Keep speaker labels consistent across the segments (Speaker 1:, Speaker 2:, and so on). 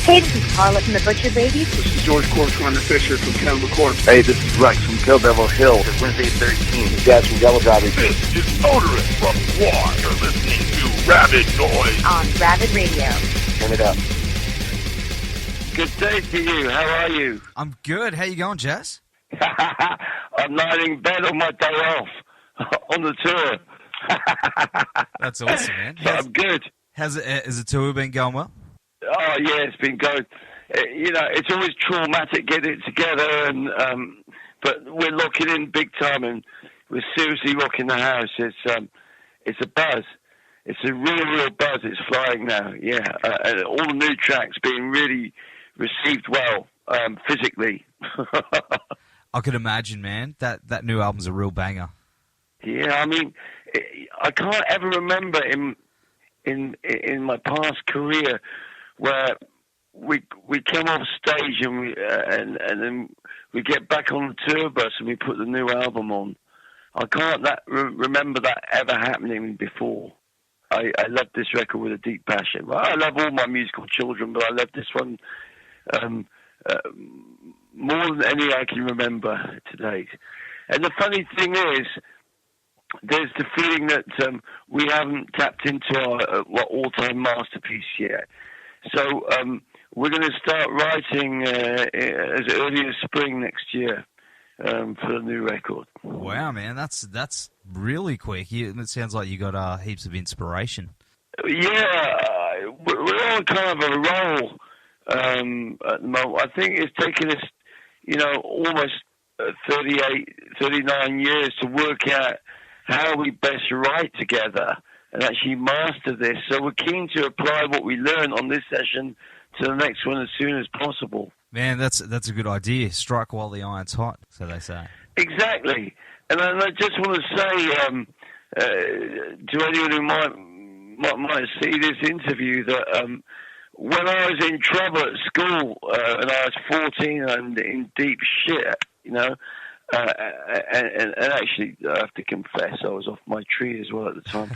Speaker 1: Hey, this is Carla from the Butcher Babies.
Speaker 2: This is George Corcoran Fisher from Cannibal Corpse.
Speaker 3: Hey, this is Rex from Kill Devil Hill. It's Wednesday 13. Jaz from Devil Driving.
Speaker 4: This is Motorist from War. You're listening to Rabid Noise
Speaker 1: on Rabid Radio.
Speaker 3: Turn it up.
Speaker 5: Good day to you. How are you?
Speaker 6: I'm good. How you going, Jaz?
Speaker 5: I'm lying in bed on my day off on the tour.
Speaker 6: That's awesome, man.
Speaker 5: I'm good.
Speaker 6: Has the tour been going well?
Speaker 5: Oh, yeah, it's been going. It's always traumatic getting it together, and but we're locking in big time, and we're seriously rocking the house. It's a buzz. It's a real buzz. It's flying now, yeah. And all the new tracks being really received well, physically.
Speaker 6: I could imagine, man. That new album's a real banger.
Speaker 5: Yeah, I mean, I can't ever remember in my past career where we come off stage and then we get back on the tour bus and we put the new album on. I can't remember that ever happening before. I love this record with a deep passion. Well, I love all my musical children, but I love this one more than any I can remember to date. And the funny thing is, there's the feeling that we haven't tapped into our all-time masterpiece yet. So we're going to start writing as early as spring next year for the new record.
Speaker 6: Wow, man, that's really quick. It sounds like you got heaps of inspiration.
Speaker 5: Yeah, we're on kind of a roll at the moment. I think it's taken us, almost 39 years to work out how we best write together and actually master this. So we're keen to apply what we learned on this session to the next one as soon as possible.
Speaker 6: Man, that's a good idea. Strike while the iron's hot, so they say.
Speaker 5: Exactly. And I just want to say to anyone who might see this interview that when I was in trouble at school and I was 14 and in deep shit, and actually, I have to confess, I was off my tree as well at the time.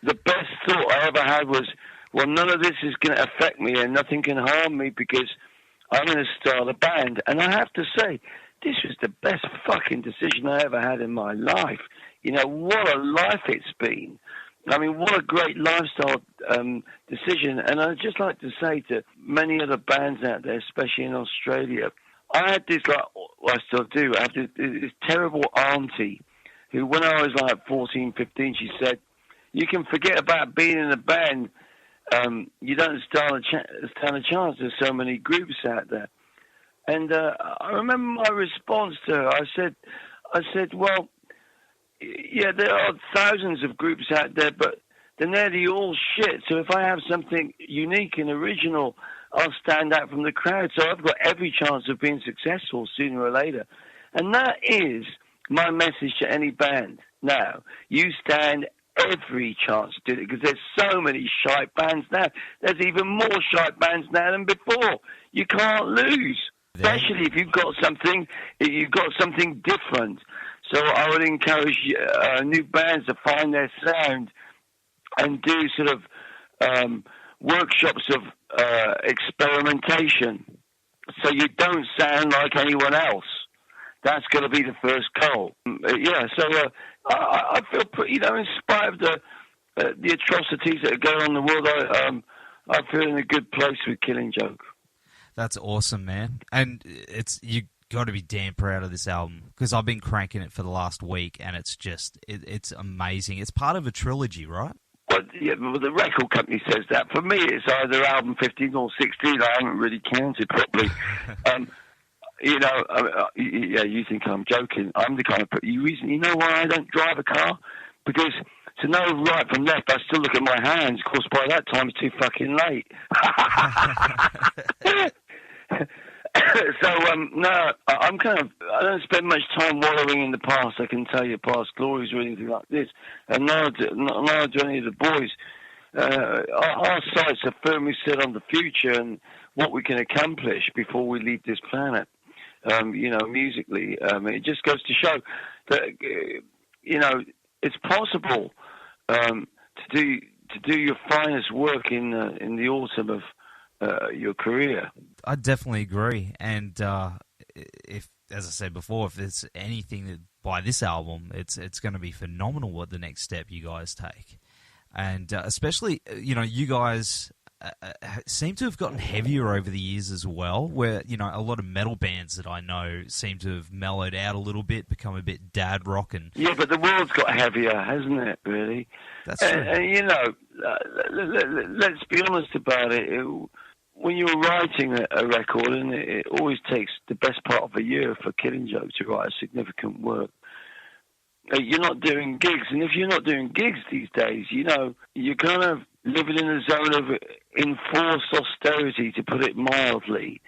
Speaker 5: The best thought I ever had was, well, none of this is going to affect me and nothing can harm me because I'm going to start a band. And I have to say, this was the best fucking decision I ever had in my life. What a life it's been. I mean, what a great lifestyle decision. And I'd just like to say to many other bands out there, especially in Australia, I had this, I still do, I had this terrible auntie who, when I was 14, 15, she said, you can forget about being in a band. You don't stand a chance. There's so many groups out there. And I remember my response to her. I said, well, yeah, there are thousands of groups out there, but they're nearly all shit. So if I have something unique and original, I'll stand out from the crowd. So I've got every chance of being successful sooner or later. And that is my message to any band. Now, you stand every chance to do it because there's so many shite bands now. There's even more shite bands now than before. You can't lose, especially if you've got something different. So I would encourage new bands to find their sound and do sort of workshops of experimentation, so you don't sound like anyone else. That's going to be the first goal. So I feel pretty, in spite of the atrocities that are going on in the world, I feel in a good place with Killing Joke.
Speaker 6: That's awesome, man. And you got to be damn proud of this album because I've been cranking it for the last week, and it's just it's amazing. It's part of a trilogy, right?
Speaker 5: Well, the record company says that. For me, it's either album 15 or 16. I haven't really counted properly. You think I'm joking. I'm the kind of reason. You know why I don't drive a car? Because to know right from left, I still look at my hands. Of course, by that time, it's too fucking late. No, I don't spend much time wallowing in the past. I can tell you past glories or anything like this. And now do any of the boys. Our sights are firmly set on the future and what we can accomplish before we leave this planet. Musically, it just goes to show that it's possible to do your finest work in the autumn of your career.
Speaker 6: I definitely agree. And if, as I said before, if there's anything that by this album, it's going to be phenomenal what the next step you guys take. And especially, you guys seem to have gotten heavier over the years as well, where, a lot of metal bands that I know seem to have mellowed out a little bit, become a bit dad rock. And
Speaker 5: yeah, but the world's got heavier, hasn't it, really?
Speaker 6: That's true.
Speaker 5: And let's be honest about it. When you're writing a record, and it always takes the best part of a year for Killing Joke to write a significant work, you're not doing gigs. And if you're not doing gigs these days, you're kind of living in a zone of enforced austerity, to put it mildly.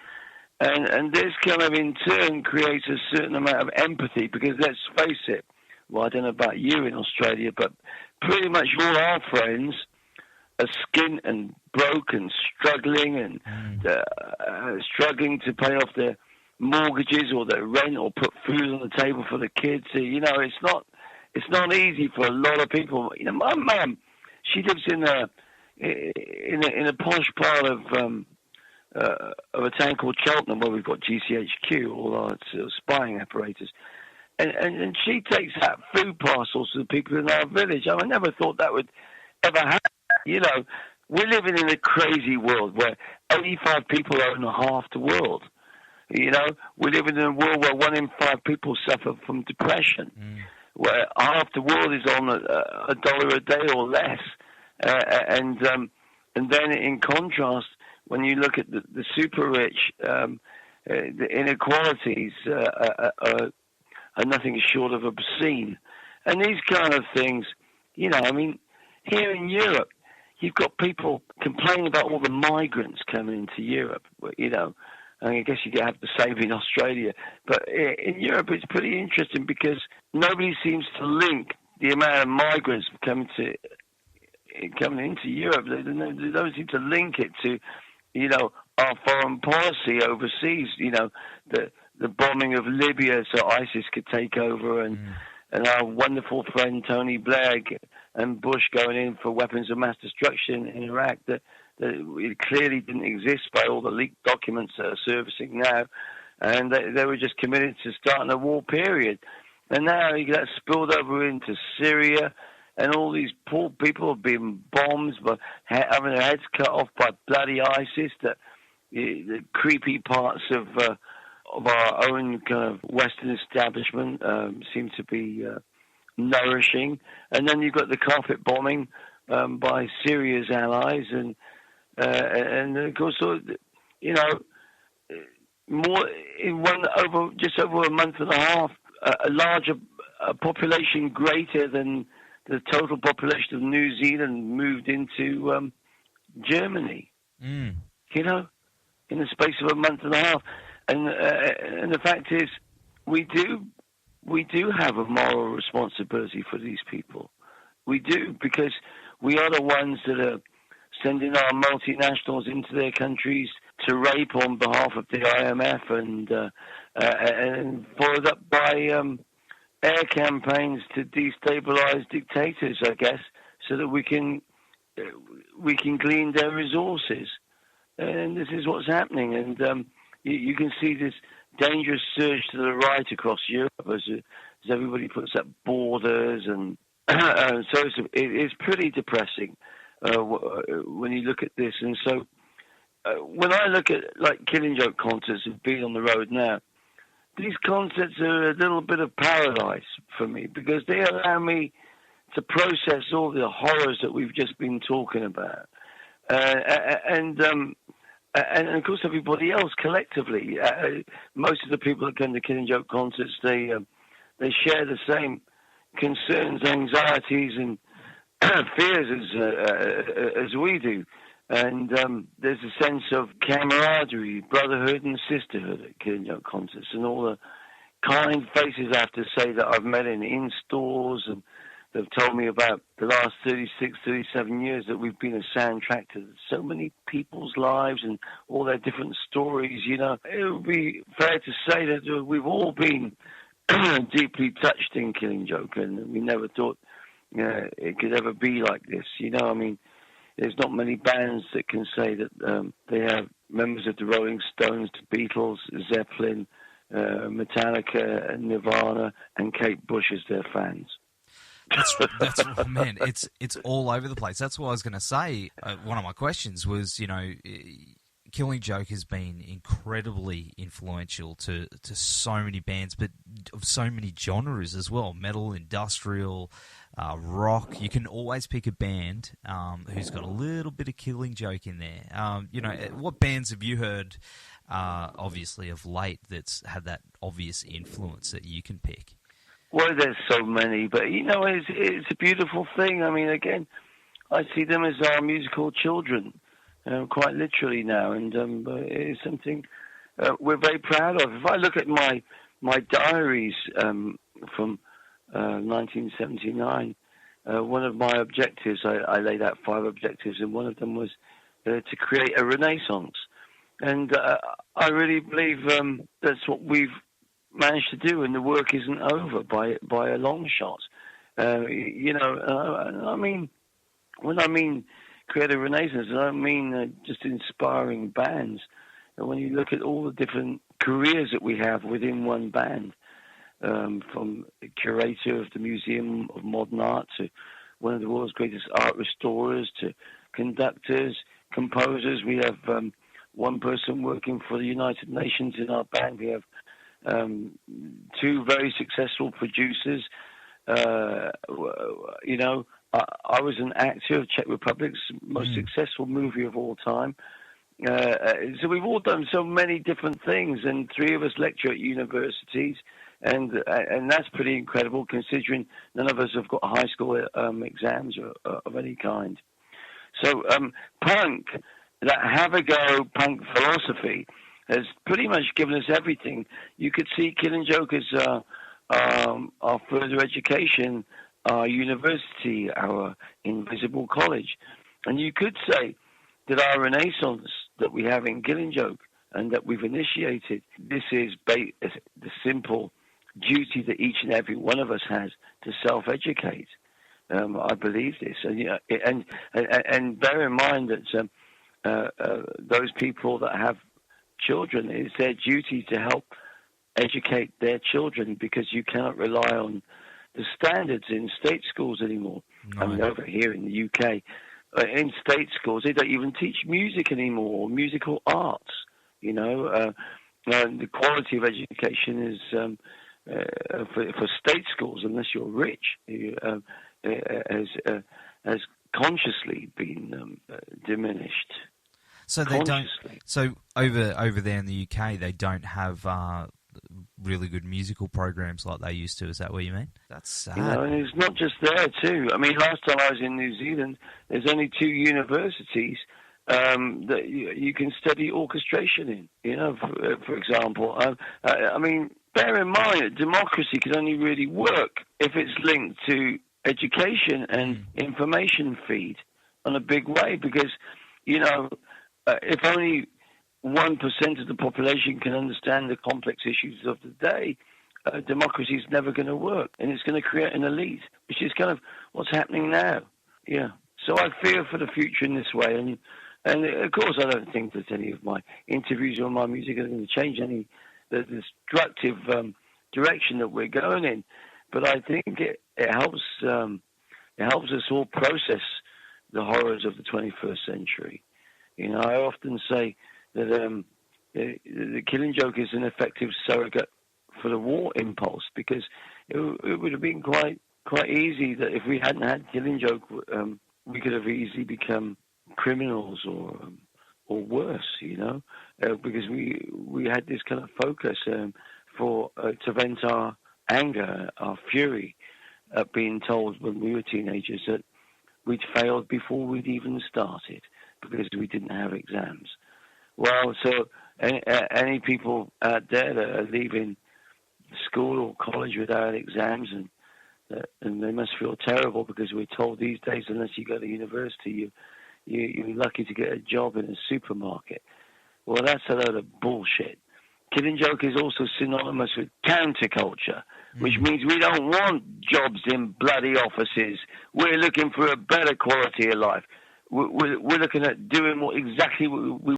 Speaker 5: And this kind of, in turn, creates a certain amount of empathy, because let's face it, well, I don't know about you in Australia, but pretty much all our friends are skint and broke and struggling and struggling to pay off their mortgages or their rent or put food on the table for the kids. So, it's not easy for a lot of people. My mum, she lives in a posh part of a town called Cheltenham, where we've got GCHQ, all our sort of spying apparatus. And she takes out food parcels to the people in our village. I never thought that would ever happen. We're living in a crazy world where 85 people own half the world. We're living in a world where 1 in 5 people suffer from depression, where half the world is on $1 a day or less. And then in contrast, when you look at the super rich, the inequalities are nothing short of obscene. And these kind of things, here in Europe, you've got people complaining about all the migrants coming into Europe, I guess you have the same in Australia. But in Europe, it's pretty interesting, because nobody seems to link the amount of migrants coming into Europe. They don't seem to link it to, our foreign policy overseas, the bombing of Libya so ISIS could take over, and our wonderful friend Tony Blair and Bush going in for weapons of mass destruction in Iraq that it clearly didn't exist by all the leaked documents that are surfacing now. And they were just committed to starting a war period. And now that's spilled over into Syria, and all these poor people have been bombed, but having their heads cut off by bloody ISIS, the creepy parts of our own kind of Western establishment seem to be nourishing. And then you've got the carpet bombing by Syria's allies, and of course, more in just over a month and a half, a larger population greater than the total population of New Zealand moved into Germany. In the space of a month and a half. And the fact is, we do have a moral responsibility for these people. We do, because we are the ones that are sending our multinationals into their countries to rape on behalf of the IMF, and followed up by air campaigns to destabilize dictators, I guess, so that we can glean their resources. And this is what's happening. And you can see this dangerous surge to the right across Europe as everybody puts up borders, and so it's pretty depressing when you look at this. And so when I look at Killing Joke concerts and being on the road now, these concerts are a little bit of paradise for me, because they allow me to process all the horrors that we've just been talking about, and of course everybody else collectively. Most of the people that come to Killing Joke concerts, they share the same concerns, anxieties, and fears as we do. And there's a sense of camaraderie, brotherhood, and sisterhood at Killing Joke concerts, and all the kind faces I have to say that I've met in stores, and they've told me about the last 36, 37 years that we've been a soundtrack to so many people's lives and all their different stories. It would be fair to say that we've all been deeply touched in Killing Joke, and we never thought it could ever be like this. there's not many bands that can say that they have members of the Rolling Stones, the Beatles, Zeppelin, Metallica, and Nirvana, and Kate Bush as their fans.
Speaker 6: That's man. It's all over the place. That's what I was going to say. One of my questions was, Killing Joke has been incredibly influential to so many bands, but of so many genres as well. Metal, industrial, rock. You can always pick a band who's got a little bit of Killing Joke in there. What bands have you heard, obviously, of late that's had that obvious influence that you can pick?
Speaker 5: Well, there's so many, but it's a beautiful thing. I mean, again, I see them as our musical children. Quite literally now, and it's something we're very proud of. If I look at my diaries from 1979, one of my objectives, I laid out 5 objectives, and one of them was to create a renaissance. And I really believe that's what we've managed to do, and the work isn't over by a long shot. I mean, when I mean create a renaissance, I don't mean just inspiring bands. And when you look at all the different careers that we have within one band, from curator of the Museum of Modern Art to one of the world's greatest art restorers to conductors, composers. We have one person working for the United Nations in our band. We have 2 very successful producers. I was an actor of Czech Republic's most successful movie of all time. So we've all done so many different things, and 3 of us lecture at universities, and that's pretty incredible considering none of us have got high school exams of any kind. So punk, that have-a-go punk philosophy, has pretty much given us everything. You could see Killing Joke as our further education, our university, our invisible college. And you could say that our renaissance that we have in Killing Joke and that we've initiated, this is the simple duty that each and every one of us has to self-educate. I believe this. And bear in mind that those people that have children, it's their duty to help educate their children, because you cannot rely on the standards in state schools anymore. No. I mean, over here in the UK, in state schools, they don't even teach music anymore, or musical arts. The quality of education is for state schools, unless you're rich, has consciously been diminished.
Speaker 6: So they don't. So over there in the UK, they don't have really good musical programs like they used to. Is that what you mean? That's sad.
Speaker 5: And it's not just there too. I mean, last time I was in New Zealand, there's only 2 universities that you can study orchestration in. For example, I mean, bear in mind that democracy can only really work if it's linked to education and information feed on a big way, because if only 1% of the population can understand the complex issues of the day, democracy is never going to work, and it's going to create an elite, which is kind of what's happening now. Yeah. So I fear for the future in this way, and of course I don't think that any of my interviews or my music are going to change the destructive direction that we're going in. But I think it helps us all process the horrors of the 21st century. I often say that the Killing Joke is an effective surrogate for the war impulse, because it would have been quite easy that if we hadn't had Killing Joke, we could have easily become criminals or worse, because we had this kind of focus to vent our anger, our fury at being told when we were teenagers that we'd failed before we'd even started because we didn't have exams. Well, so any people out there that are leaving school or college without exams, and they must feel terrible, because we're told these days unless you go to university, you're lucky to get a job in a supermarket. Well, that's a load of bullshit. Killing Joke is also synonymous with counterculture, which means we don't want jobs in bloody offices. We're looking for a better quality of life. we're looking at doing exactly what we